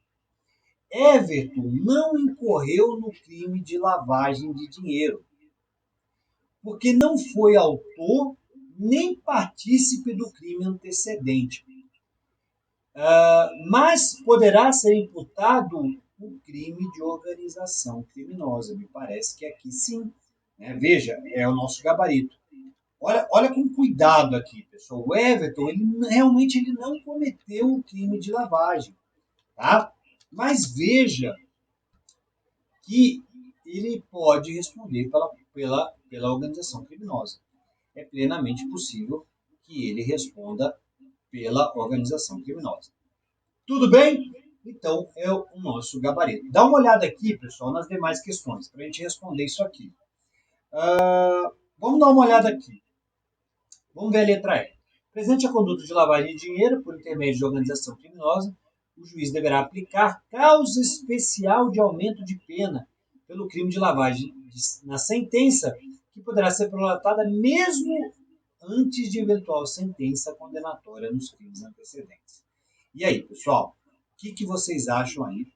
Everton não incorreu no crime de lavagem de dinheiro, porque não foi autor nem partícipe do crime antecedente. Mas poderá ser imputado o crime de organização criminosa. Me parece que aqui sim. Né? Veja, é o nosso gabarito. olha com cuidado aqui, pessoal. O Everton, realmente ele não cometeu o crime de lavagem, tá? Mas veja que ele pode responder pela organização criminosa. É plenamente possível que ele responda pela organização criminosa. Tudo bem? Então, é o nosso gabarito. Dá uma olhada aqui, pessoal, nas demais questões, para a gente responder isso aqui. Vamos dar uma olhada aqui. Vamos ver a letra E. Presente a conduta de lavagem de dinheiro por intermédio de organização criminosa, o juiz deverá aplicar causa especial de aumento de pena pelo crime de lavagem na sentença, que poderá ser prolatada mesmo antes de eventual sentença condenatória nos crimes antecedentes. E aí, pessoal, o que vocês acham aí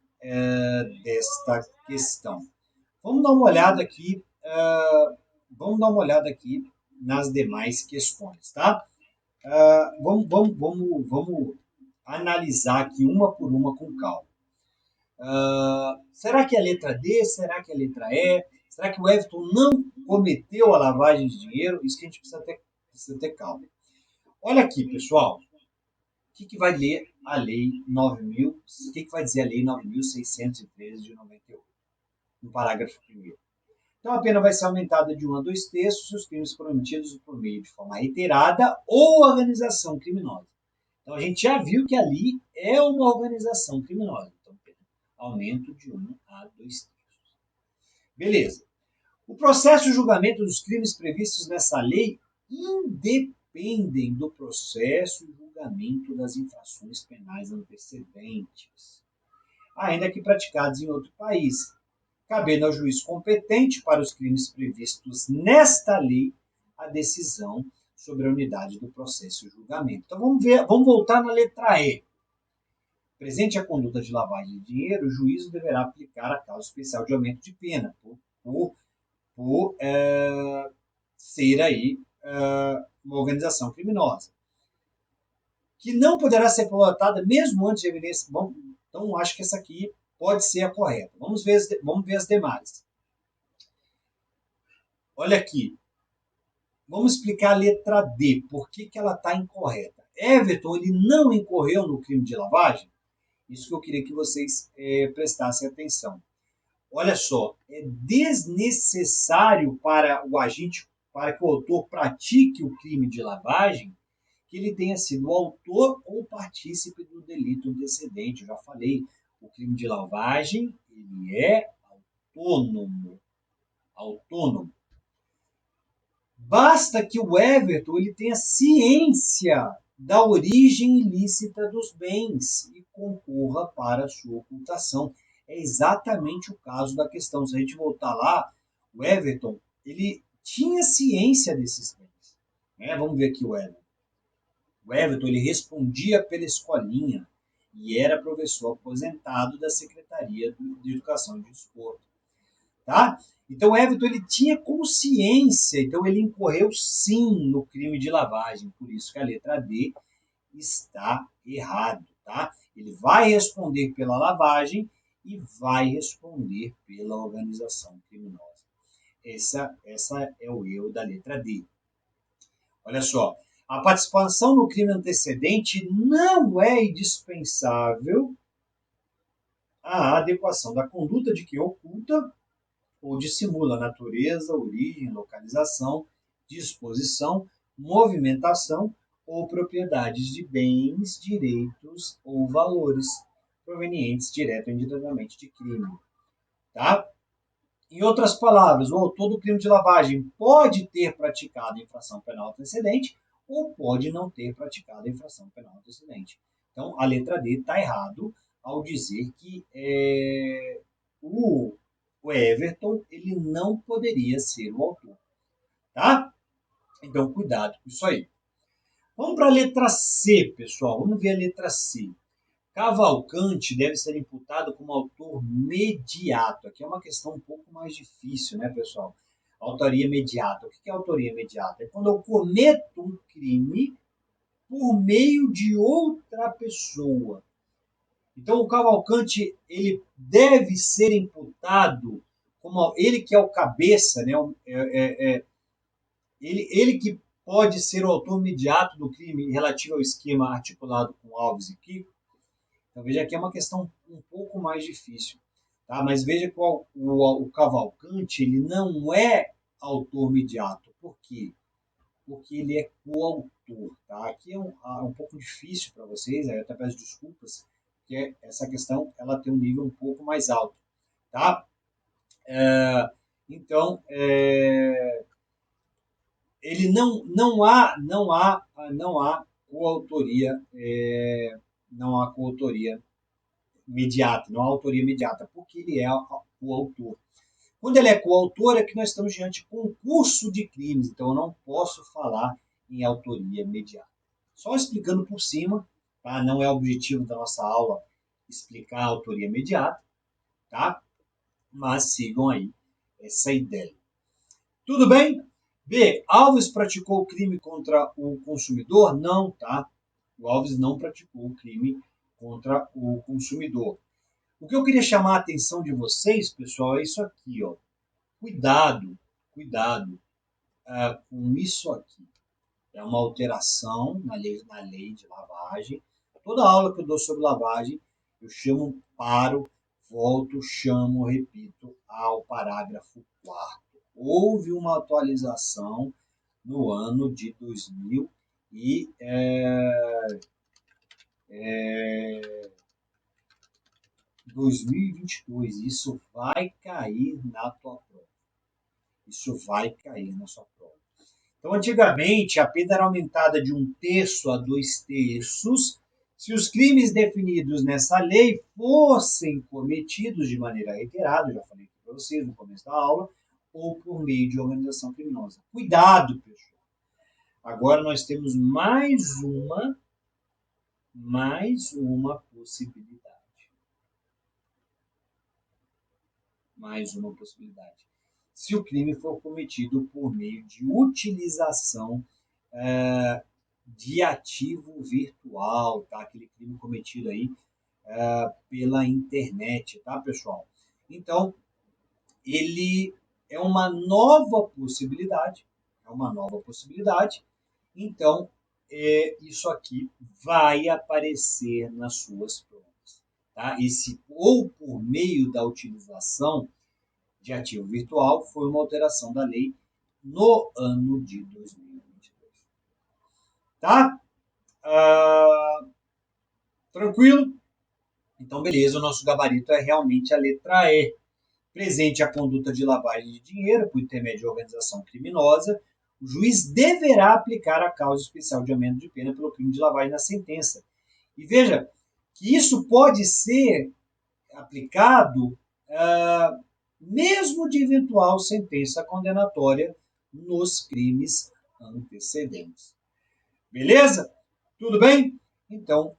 desta questão? Vamos dar uma olhada aqui. Vamos dar uma olhada aqui nas demais questões, tá? Vamos analisar aqui uma por uma com calma. Será que é a letra D? Será que é a letra E? Será que o Everton não cometeu a lavagem de dinheiro? Isso que a gente precisa ter calma. Olha aqui, pessoal. O que vai ler a lei 9.000? O que vai dizer a lei 9.613 de 98? No parágrafo 1º. Então, a pena vai ser aumentada de 1 a 2 terços se os crimes foram cometidos por meio de forma reiterada ou organização criminosa. Então, a gente já viu que ali é uma organização criminosa. Então, aumento de 1 a 2 terços. Beleza. O processo e julgamento dos crimes previstos nessa lei independem do processo e julgamento das infrações penais antecedentes, ainda que praticados em outro país, cabendo ao juiz competente para os crimes previstos nesta lei a decisão sobre a unidade do processo e julgamento. Então vamos voltar na letra E. Presente a conduta de lavagem de dinheiro, o juízo deverá aplicar a causa especial de aumento de pena por ser aí uma organização criminosa, que não poderá ser prolatada mesmo antes de evidência. Bom, então acho que essa aqui pode ser a correta. Vamos ver as demais. Olha aqui. Vamos explicar a letra D. Por que ela está incorreta? Everton, ele não incorreu no crime de lavagem? Isso que eu queria que vocês prestassem atenção. Olha só, é desnecessário para o agente, para que o autor pratique o crime de lavagem, que ele tenha sido o autor ou partícipe do delito antecedente. Eu já falei, o crime de lavagem, ele é autônomo. Basta que o Everton ele tenha ciência da origem ilícita dos bens e concorra para a sua ocultação. É exatamente o caso da questão. Se a gente voltar lá, o Everton ele tinha ciência desses bens. Vamos ver aqui o Everton. O Everton ele respondia pela escolinha e era professor aposentado da Secretaria de Educação e Desporto. Tá? Então, o Everton ele tinha consciência, então ele incorreu sim no crime de lavagem, por isso que a letra D está errado. Tá? Ele vai responder pela lavagem e vai responder pela organização criminosa. Essa é o erro da letra D. Olha só, a participação no crime antecedente não é indispensável à adequação da conduta de quem oculta ou dissimula a natureza, origem, localização, disposição, movimentação ou propriedades de bens, direitos ou valores provenientes direto ou indiretamente de crime. Tá? Em outras palavras, o autor do crime de lavagem pode ter praticado a infração penal antecedente ou pode não ter praticado a infração penal antecedente. Então, a letra D está errado ao dizer que o Everton ele não poderia ser o autor. Tá? Então, cuidado com isso aí. Vamos para a letra C, pessoal. Vamos ver a letra C. Cavalcante deve ser imputado como autor mediato. Aqui é uma questão um pouco mais difícil, né, pessoal? Autoria mediata. O que é autoria mediata? É quando eu cometo um crime por meio de outra pessoa. Então, o Cavalcante ele deve ser imputado como ele que é o cabeça, né? Ele que pode ser o autor imediato do crime relativo ao esquema articulado com Alves e Kiko? Então veja que é uma questão um pouco mais difícil. Tá? Mas veja que o Cavalcante ele não é autor imediato. Por quê? Porque ele é coautor. Tá? Aqui é um pouco difícil para vocês, eu até peço desculpas, porque essa questão ela tem um nível um pouco mais alto. Tá? Então, ele não há coautoria, não há coautoria imediata, não há autoria imediata, porque ele é o autor. Quando ele é coautor, é que nós estamos diante de concurso de crimes, então eu não posso falar em autoria imediata. Só explicando por cima, tá? Não é o objetivo da nossa aula explicar a autoria imediata, tá? Mas sigam aí essa ideia. Tudo bem? B. Alves praticou crime contra o consumidor? Não, tá? O Alves não praticou crime contra o consumidor. O que eu queria chamar a atenção de vocês, pessoal, é isso aqui, ó. Cuidado, cuidado com isso aqui. É uma alteração na lei de lavagem. Toda aula que eu dou sobre lavagem, eu chamo, paro, volto, chamo, repito ao parágrafo 4º. Houve uma atualização no ano de 2022. Isso vai cair na tua prova. Isso vai cair na sua prova. Então, antigamente, a pena era aumentada de 1/3 a 2/3 se os crimes definidos nessa lei fossem cometidos de maneira reiterada, já falei para vocês no começo da aula, ou por meio de organização criminosa. Cuidado, pessoal. Agora nós temos mais uma possibilidade. Mais uma possibilidade. Se o crime for cometido por meio de utilização de ativo virtual, tá? Aquele crime cometido aí pela internet, tá, pessoal? Então, ele é uma nova possibilidade, Então, isso aqui vai aparecer nas suas provas, tá? Esse ou por meio da utilização de ativo virtual foi uma alteração da lei no ano de 2022. Tá? Tranquilo? Então, beleza, o nosso gabarito é realmente a letra E. Presente a conduta de lavagem de dinheiro por intermédio de organização criminosa, o juiz deverá aplicar a causa especial de aumento de pena pelo crime de lavagem na sentença. E veja que isso pode ser aplicado mesmo de eventual sentença condenatória nos crimes antecedentes. Beleza? Tudo bem? Então,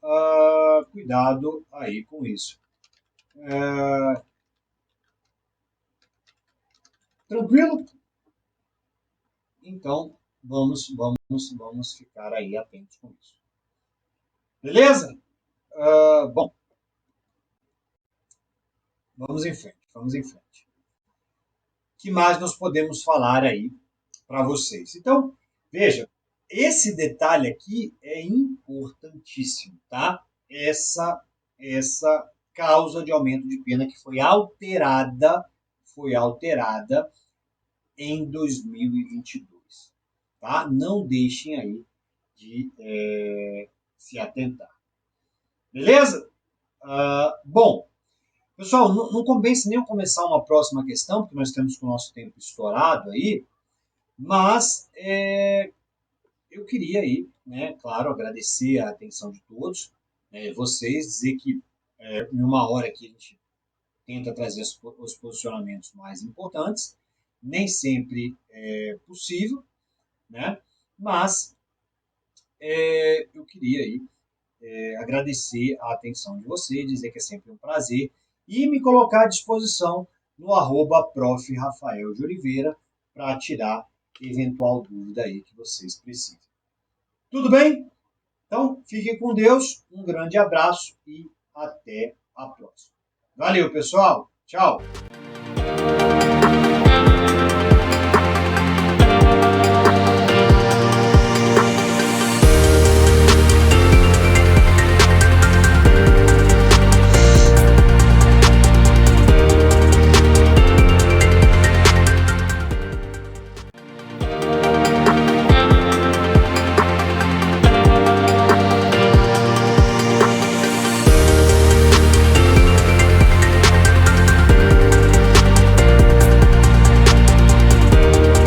cuidado aí com isso. Tranquilo? Então, vamos ficar aí atentos com isso. Beleza? Bom, vamos em frente. O que mais nós podemos falar aí para vocês? Então, veja, esse detalhe aqui é importantíssimo, tá? Essa causa de aumento de pena que foi alterada em 2022, tá? Não deixem aí de se atentar. Beleza? Bom, pessoal, não convence nem eu começar uma próxima questão, porque nós temos com o nosso tempo estourado aí, mas eu queria aí, né, claro, agradecer a atenção de todos, vocês, dizer que em uma hora aqui a gente tenta trazer os posicionamentos mais importantes, nem sempre é possível, né, mas eu queria aí agradecer a atenção de vocês, dizer que é sempre um prazer e me colocar à disposição no @prof. Rafael de Oliveira para tirar eventual dúvida aí que vocês precisem. Tudo bem? Então, fiquem com Deus, um grande abraço e até a próxima. Valeu, pessoal. Tchau.